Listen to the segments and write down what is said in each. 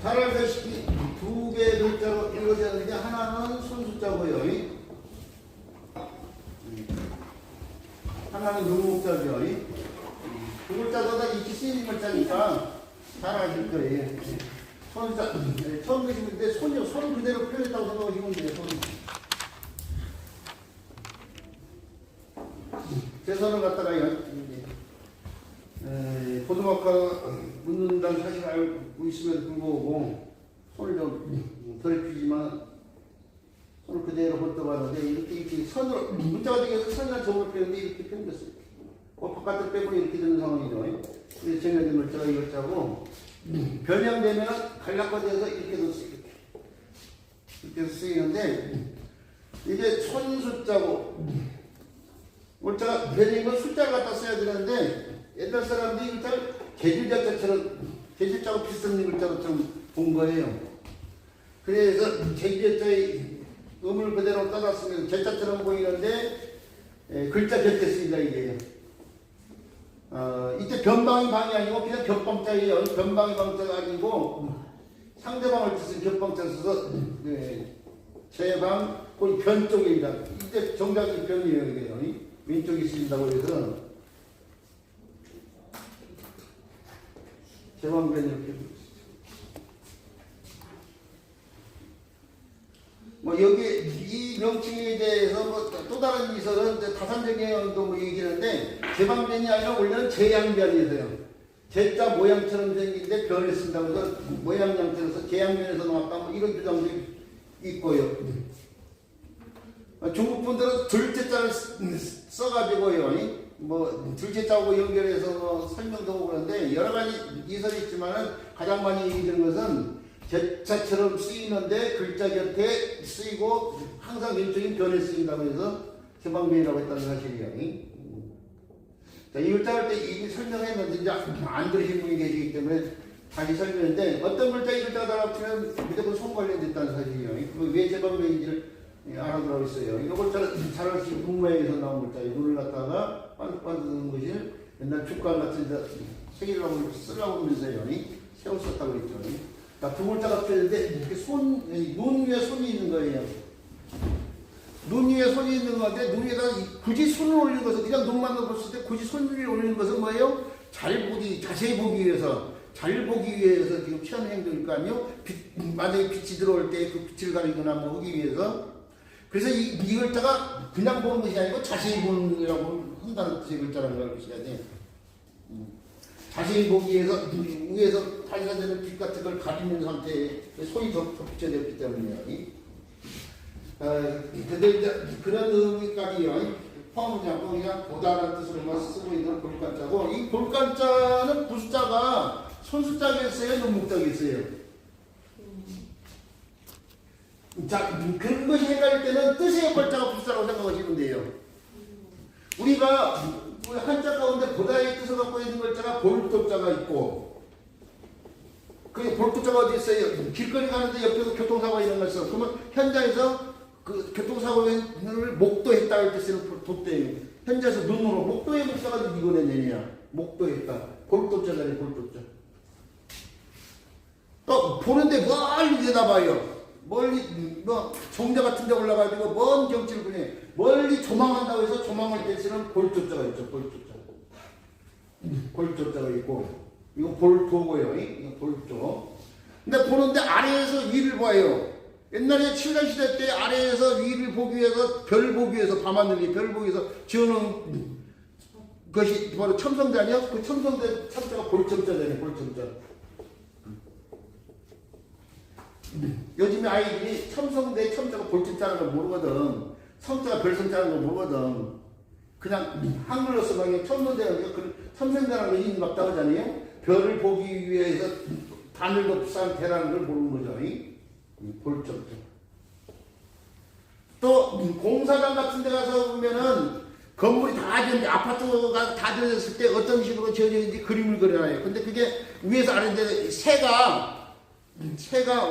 잘 알다시피 두 개의 글자로 읽어져야 되는데 하나는 손숫자고요. 하나는 눈목자고요. 두 글자도 다 익히 쓰이는 글자니까 잘 아실 거예요. 손숫자 처음 보시면 돼. 손이요. 손 그대로 표현했다고 생각하시면 돼요. 손. 제 손을 갖다가요. 고등학교 묻는다는 사실을 알고 있음에도 불구하고 손을 좀 덜 피지만 손을 그대로 뻗어봤는데 이렇게 선으로 문자가 되게 선이나 점을 빼는데 이렇게 펴졌어요. 바깥을 빼고 이렇게 되는 상황이죠. 그래서 정해진 글자가 이 글자고 변형되면 갈라꺼져서 이렇게도 쓰이고 이렇게 쓰이는데 이게 손숫자고 글자가 변형이면 숫자를 갖다 써야 되는데 옛날 사람들이 이 글자를 계질자자처럼 계질자하고 비슷한 글자로 좀 본 거예요. 그래서 계질자의 음을 그대로 따라쓰면 제자처럼 보이는데 글자 곁에 쓰인다 이게요. 이때 변방이 방이 아니고 그냥 겹방자예요. 변방이 방자가 아니고 상대방을 뜻은 겹방자 써서 제방 거의 변 쪽입니다. 이때 정답이 변이에요. 이게요. 왼쪽이 쓰인다고 해서 제방변 이렇게 뭐 여기 이 명칭에 대해서 또 다른 이설은 다산정형도 뭐 얘기하는데 제방변이 아니라 원래는 제양변이세요. 제자 모양처럼 생긴데 변을 쓴다고 해서 모양 양처럼 제양변에서 나왔다 뭐 이런 주장도 있고요. 중국 분들은 둘째자를 써가지고요. 뭐 둘째자하고 연결해서 뭐 설명도 하고 그러는데 여러 가지 이설이 있지만은 가장 많이 얘기되는 것은 제자처럼 쓰이는데 글자 곁에 쓰이고 항상 왼쪽인 변에 쓰인다고 해서 제방변이라고 했다는 사실이에요. 자, 이 글자 할 때 이미 설명했는데 이제 안 들으신 분이 계시기 때문에 다시 설명했는데 어떤 글자 이 글자가 달라붙으면 무조건 손 관련됐다는 사실이에요. 왜 제방변인지를 알아들어 있어요. 이거 글자를 잘 아시고 국모에서 나온 글자, 눈을 갖다가 반드는 것이 옛날 축가 같은 데 세기라고 쓰라고 하면서요. 세워 썼다고 그랬죠. 두 글자가 붙였는데 이렇게 눈 위에 손이 있는 거예요. 눈 위에 손이 있는 건데 눈 위에다 굳이 손을 올리는 것은 그냥 눈만 봤을 때 굳이 손 위에 올리는 것은 뭐예요? 잘 보기, 자세히 보기 위해서 잘 보기 위해서 지금 취하는 행동일 거 아니에요? 만약에 빛이 들어올 때 그 빛을 가리거나 뭐 하기 위해서 그래서 이 글자가 그냥 보는 것이 아니고 자세히 보는 거라고 한다는 뜻의 글자라는 걸 아셔야 돼요. 자세히 보기 위해서 위에서 발산되는 빛 같은 걸 가리는 상태에 손이 덮쳐져 있기 때문이에요. 근데 이제 그런 의미까지요. 포함하지 않고 그냥 보다라는 뜻으로만 쓰고 있는 볼간자고 이 볼간자는 부숫자가 손숫자겠어요? 눈목자겠어요? 자, 그런 것이 헷갈릴 때는 뜻의 글자가 부숫자라고 생각하시면 돼요. 우리가 한자 가운데 보다의 뜻을 갖고 있는 글자가 볼도자가 있고 그 볼도자가 어디 있어요? 길거리 가는데 옆에서 교통사고가 일어났어. 그러면 현장에서 그 교통사고를 목도했다 할 때 쓰는 도대예요. 현장에서 눈으로 목도의 목사가 이거네 내냐. 목도했다. 볼도자잖아요. 볼도자. 또 보는데 멀리 내다봐요. 멀리 뭐 정자 같은 데 올라가지고 먼 경치를 보네. 멀리 조망한다고 해서 조망할 때 쓰는 볼조자가 있죠. 볼조자. 볼조자가 있고 이거 볼도고요. 이거 볼조. 근데 보는데 아래에서 위를 봐요. 옛날에 칠간시대 때 아래에서 위를 보기 위해서 별 보기 위해서 밤하늘이 별 보기 위해서 지어놓은 것이 바로 첨성대 아니야? 그 첨성대 참자가 볼첨자잖아요. 볼첨자. 요즘에 아이들이 첨성대 첨자가 볼첨자라는 걸 모르거든. 성자가 별성자라는 걸 모르거든. 그냥 한글로 쓰면 첨성대라는 게 첨성대라는 게 있는 막 나오잖아요. 별을 보기 위해서 바늘도 비싼 대라는 걸 모르는 거죠. 볼첨자. 또 공사장 같은 데 가서 보면은 건물이 다 지어졌는데 아파트가 다 지어졌을 때 어떤 식으로 지어졌는지 그림을 그려놔요. 근데 그게 위에서 아래인데 새가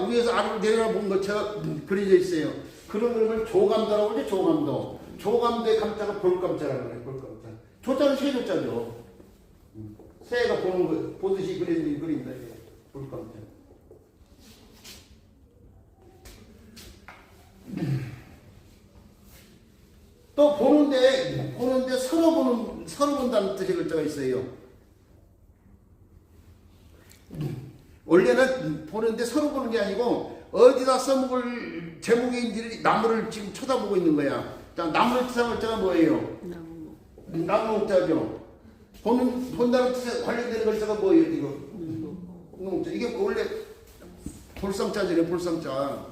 위에서 아래로 내려본 것처럼 그려져 있어요. 그런 그림을 조감도라고 하죠. 조감도. 조감도의 감자가 볼감자라고 해요. 볼감자. 조자는 새조자죠. 새가 보는 거, 보듯이 그려진 그림다. 볼감자. 서로 본다는 뜻의 글자가 있어요. 원래는 보는데 서로 보는 게 아니고 어디다 써먹을 제목인지 나무를 지금 쳐다보고 있는 거야. 자, 나무를 뜻한 글자가 뭐예요? 나무 목자죠. 본다는 뜻에 관련되는 글자가 뭐예요? 이거 목자. 이게 원래 볼상자잖아요. 볼상자.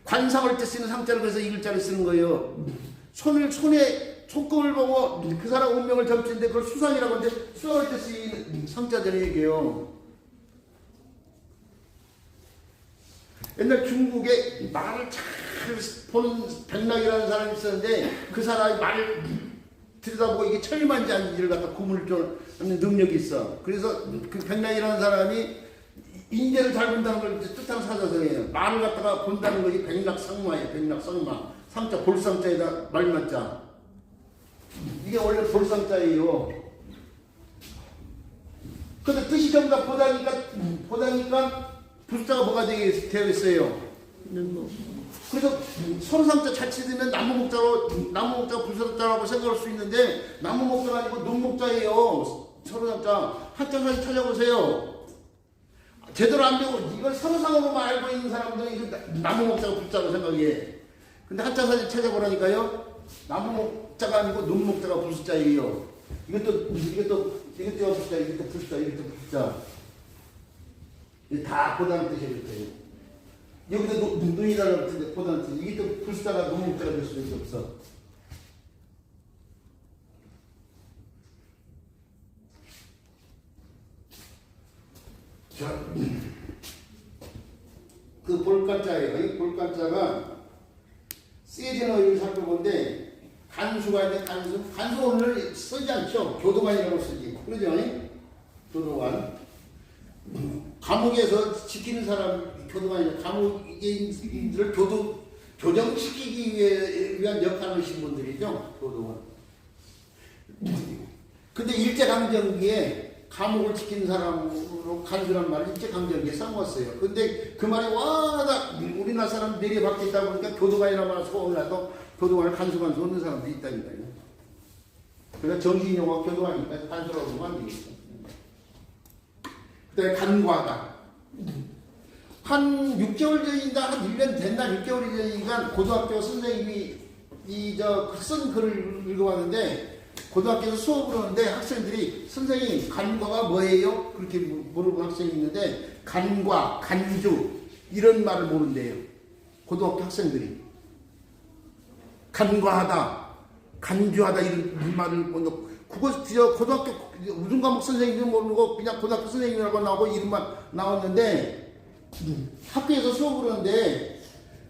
관상할 때 쓰는 상자를 그래서 이 글자를 쓰는 거예요. 손금을 보고 그 사람 운명을 점치는데 그걸 수상이라고 하는데 수상할 때 쓰이는 상자잖아요. 이게요. 옛날 중국에 말을 잘 보는 백락이라는 사람이 있었는데 그 사람이 말을 들여다보고 이게 천리만지 아닌지를 갖다 구분을 좀 하는 능력이 있어. 그래서 그 백락이라는 사람이 인재를 잘 본다는 걸 뜻하는 사자성이에요. 말을 갖다가 본다는 것이 백락상마예요. 백락상마. 상자, 볼상자에다 말맞자. 이게 원래 볼상자예요. 근데 뜻이 전부 다 보다니까 부자가 뭐가 되어 있어요? 그래서 서로 상자 자칫 되면 나무 목자가 부자라고 생각할 수 있는데 나무 목자가 아니고 눈 목자예요. 서로 상자. 한자까지 찾아보세요. 제대로 안 배우고 이걸 서로상으로만 알고 있는 사람들은 나무 목자가 부자라고 생각해. 근데 한자 사진 찾아보라니까요. 나무 목자가 아니고 눈 목자가 부자예요. 이것도 부자, 이것도 부자, 이것도 부자. 다 보다는 뜻이 그렇대요. 여기도 눈이라는 뜻인데 보다는 뜻. 이게 또 불사가 눈 목자가 될 수밖에 없어. 자, 그 볼간자예요. 이 볼간자가 쓰여진 어휘를 살펴본데 간수가 있는데 간수 오늘 쓰지 않죠. 교도관이라고 쓰지. 그러죠? 교도관. 감옥에서 지키는 사람 교도관이죠. 감옥인들을 교정시키기 위한 역할을 하신 분들이죠. 교도관. 근데 일제강점기에 감옥을 지키는 사람으로 간수란 말을 일제강점기에 써먹었어요. 근데 그 말이 와다 우리나라 사람 내려받겠다 보니까 교도관이라는 말을 소원나도 교도관을 간수 얻는 사람들이 있다니까요. 그러니까 정신용어 교도관이니까 간수라고 하면 안 되겠죠. 그 다음에 간과하다. 한 6개월 전인가 한 1년 됐나 6개월 전인가 고등학교 선생님이 쓴 글을 읽어봤는데 고등학교에서 수업을 하는데 학생들이 선생님 간과가 뭐예요? 그렇게 물어본 학생이 있는데 간과, 간주 이런 말을 모른대요. 고등학교 학생들이. 간과하다, 간주하다 이런 말을 모르고 고등학교 무슨 과목 선생님도 모르고 그냥 고등학교 선생님이라고 나오고 이름만 나왔는데 학교에서 수업을 하는데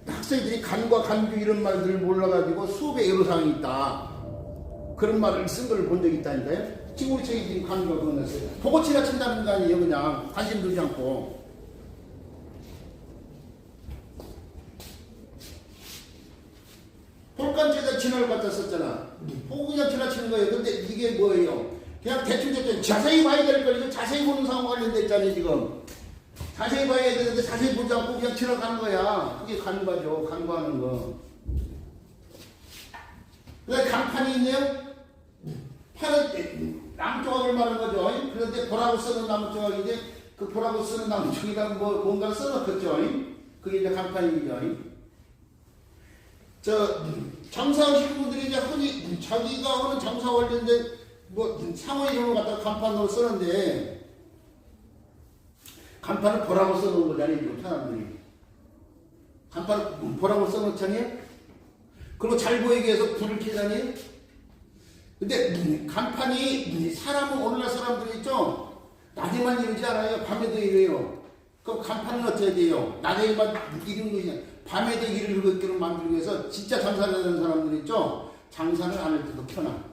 학생들이 간과 간주 이런 말들을 몰라가지고 수업에 애로사항이 있다. 그런 말을 쓴 걸 본 적이 있다니까요. 지금 우리 책이 지금 간과 그거였어요. 보고 지나친다는 거 아니에요. 그냥 관심 두지 않고. 볼간지에다 진화를 갖다 썼잖아. 보고 그냥 지나치는 거예요. 근데 이게 뭐예요? 그냥 대충 자세히 봐야 될 걸, 이거 자세히 보는 상황 관련됐잖아요, 지금. 자세히 봐야 되는데 자세히 보지 않고 그냥 지나가는 거야. 그게 간과죠. 간과하는 거. 그 다음에 간판이 있네요. 판은 나무조각을 말하는 거죠. 그런데 보라고 쓰는 나무조각인데 그 보라고 쓰는 나무조각이랑 뭔가를 써놓겠죠. 그게 이제 간판이죠. 장사하시는 분들이 이제 흔히 자기가 하는 장사 관련된 상호 이름을 갖다가 간판으로 쓰는데 간판을 보라고 써놓은 거잖아요. 사람들이. 간판을 보라고 써놓잖아요. 그리고 잘 보이게 해서 불을 켜잖아요. 근데 간판이 사람은 오늘날 사람들이 있죠. 낮에만 이러지 않아요. 밤에도 이래요. 그럼 간판은 어떻게 돼요? 낮에만 이런 것이 아니라 밤에도 일을 그렇게 만들기 위해서 진짜 장사를 하는 사람들 있죠. 장사를 안 할 때도 켜놔.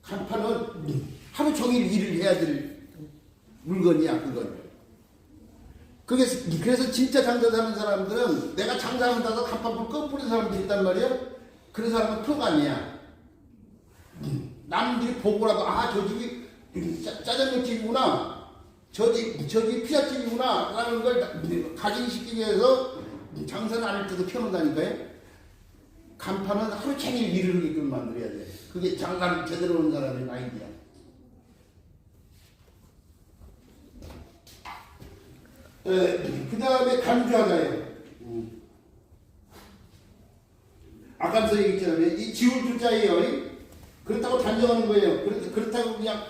간판은 하루 종일 일을 해야 될 물건이야. 그건. 그래서 진짜 장사하는 사람들은 내가 장사한다고 간판불 꺼뿌리는 사람들이 있단 말이에요. 그런 사람은 프로가 아니야. 남들이 보고라도 저 집이 짜장면집이구나. 저 집이 피자집이구나. 라는 걸 각인시키기 위해서 장사를 안 할 때도 켜놓는다니까요. 간판은 하루 종일 일을 하게끔 만들어야 돼. 그게 장가를 제대로 온 사람의 아이디어. 그 다음에 간주하자예요. 아까부터 얘기했잖아요. 이 지울 줄자예요. 그렇다고 단정하는 거예요. 그렇다고 그냥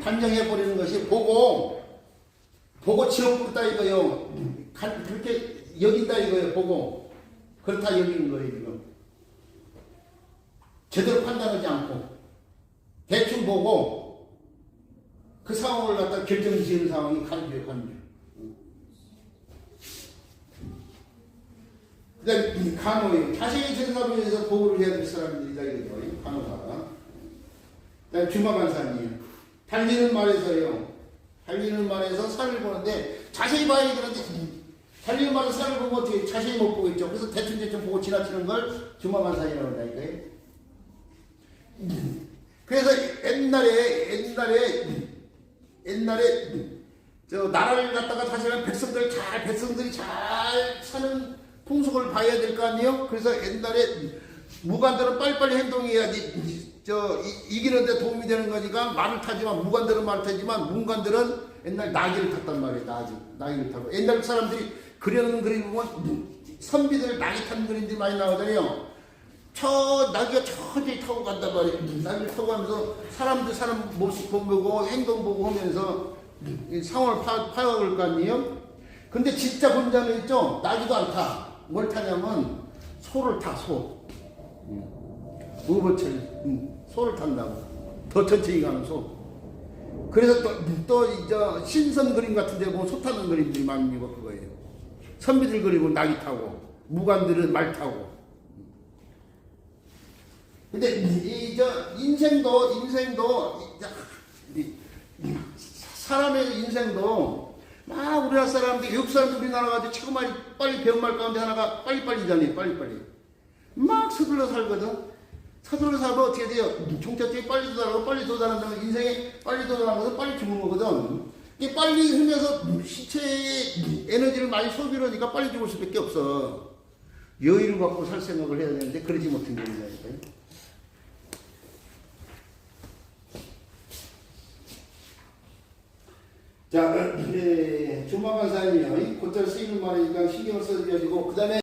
단정해버리는 것이 보고 지어버렸다 이거예요. 그렇게 여긴다 이거예요. 보고 그렇다 여기는 거예요. 지금 제대로 판단하지 않고 대충 보고 그 상황을 갖다 결정 지은 상황이 간주예요. 간주. 그 다음에 간호예요. 자신의 전사로 위해서 보호를 해야 될 사람들이다 이거죠. 간호가. 그 다음에 주마간산이에요. 달리는 말에서 산을 보는데 자세히 봐야 되는데 달리는 말에서 산을 보면 어떻게 자세히 못 보겠죠. 그래서 대충 보고 지나치는 걸 주마간산이라고 한다니까요. 그래서 옛날에 저 나라를 갖다가 다시는 백성들이 잘 사는 풍속을 봐야 될 거 아니에요? 그래서 옛날에 무관들은 빨리빨리 행동해야지 이기는데 도움이 되는 거니까 말을 타지만 무관들은 말을 타지만 문관들은 옛날 나귀를 탔단 말이에요. 나귀를 타고 옛날 사람들이 그려놓은 그림 보면 선비들 나귀 타는 그림들이 많이 나오잖아요. 저 나귀가 천천히 타고 간단 말이에요. 나귀를 타고 가면서 사람 모습 보고 행동 보고 하면서 상황을 파악할 거 아니에요? 근데 진짜 본자는 있죠? 나귀도 안 타. 뭘 타냐면 소를 타. 소. 우버철 소를 탄다고. 더 천천히 가는 소. 그래서 또 신선 그림 같은 데 보면 소 타는 그림들이 많이 있고 그거예요. 선비들 그리고 나귀 타고 무관들은 말 타고. 근데 인생도 사람의 인생도 막 우리나라 사람들 외국 사람들 우리나라 가지고 최고 빨리 배운 말 가운데 하나가 빨리빨리잖아요. 빨리빨리 막 서둘러 살거든. 서둘러 살면 어떻게 돼요? 종착지에 빨리 도달하고 빨리 도달한다면 인생에 빨리 도달하는 것은 빨리 죽는 거거든. 이게 빨리 흐면서 신체의 에너지를 많이 소비를 하니까 빨리 죽을 수밖에 없어. 여유를 갖고 살 생각을 해야 되는데 그러지 못한 게 있다니까요. 자, 주마간산이요. 곧잘 쓰이는 말이니까 신경을 써주셔야지고, 그 다음에